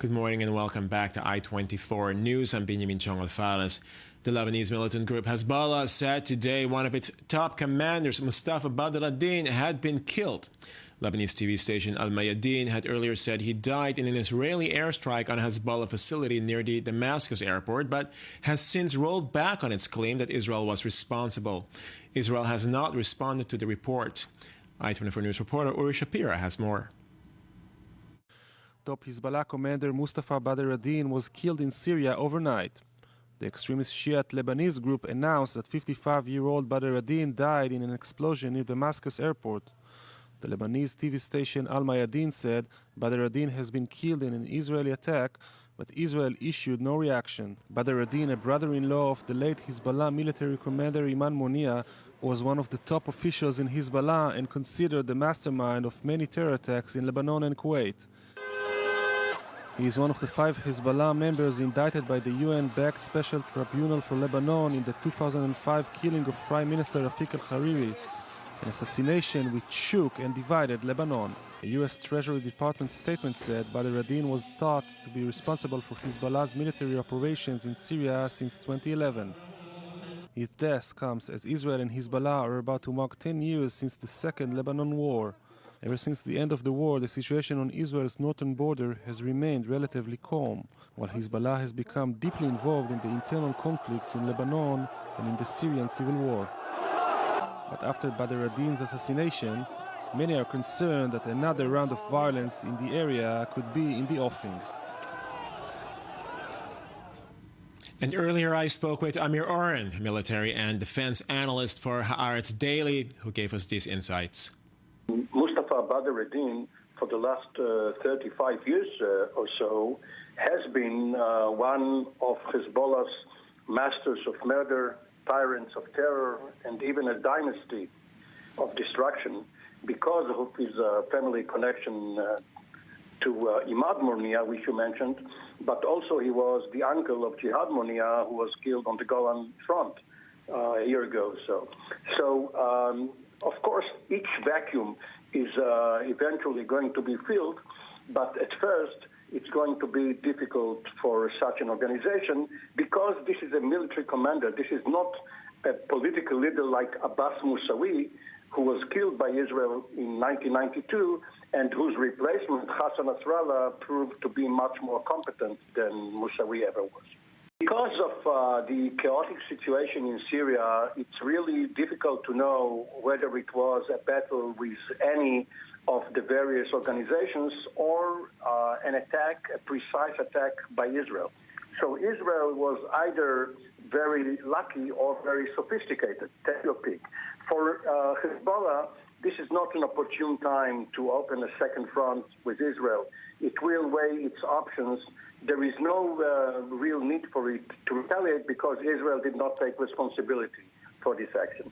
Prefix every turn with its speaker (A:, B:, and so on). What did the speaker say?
A: Good morning and welcome back to I-24 News. I'm Benjamin Tjong. The Lebanese militant group Hezbollah said today one of its top commanders, Mustafa Badreddine, had been killed. Lebanese TV station al-Mayadeen had earlier said he died in an Israeli airstrike on a Hezbollah facility near the Damascus airport, but has since rolled back on its claim that Israel was responsible. Israel has not responded to the report. I-24 News reporter Uri Shapira has more.
B: Top Hezbollah commander Mustafa Badreddine was killed in Syria overnight. The extremist Shiite Lebanese group announced that 55-year-old Badreddine died in an explosion near Damascus airport. The Lebanese TV station al-Mayadeen said Badreddine has been killed in an Israeli attack, but Israel issued no reaction. Badreddine, a brother-in-law of the late Hezbollah military commander Imam Monia, was one of the top officials in Hezbollah and considered the mastermind of many terror attacks in Lebanon and Kuwait. He is one of the 5 Hezbollah members indicted by the UN-backed Special Tribunal for Lebanon in the 2005 killing of Prime Minister Rafik al-Hariri, an assassination which shook and divided Lebanon. A U.S. Treasury Department statement said Badreddine was thought to be responsible for Hezbollah's military operations in Syria since 2011. His death comes as Israel and Hezbollah are about to mark 10 years since the Second Lebanon War. Ever since the end of the war, the situation on Israel's northern border has remained relatively calm, while Hezbollah has become deeply involved in the internal conflicts in Lebanon and in the Syrian civil war. But after Badreddine's assassination, many are concerned that another round of violence in the area could be in the offing.
A: And earlier I spoke with Amir Oren, military and defense analyst for Haaretz Daily, who gave us these insights.
C: Mustafa Badreddine, for the last 35 years or so, has been one of Hezbollah's masters of murder, tyrants of terror, and even a dynasty of destruction because of his family connection to Imad Monia, which you mentioned, but also he was the uncle of Jihad Monia, who was killed on the Golan front a year ago or so. Of course, each vacuum is eventually going to be filled, but at first it's going to be difficult for such an organization because this is a military commander. This is not a political leader like Abbas Musawi, who was killed by Israel in 1992 and whose replacement, Hassan Nasrallah, proved to be much more competent than Musawi ever was. Because of the chaotic situation in Syria, it's really difficult to know whether it was a battle with any of the various organizations or an attack, a precise attack by Israel. So Israel was either very lucky or very sophisticated. Take your pick. For Hezbollah, this is not an opportune time to open a second front with Israel. It will weigh its options. There is no real need for it to retaliate because Israel did not take responsibility for this action.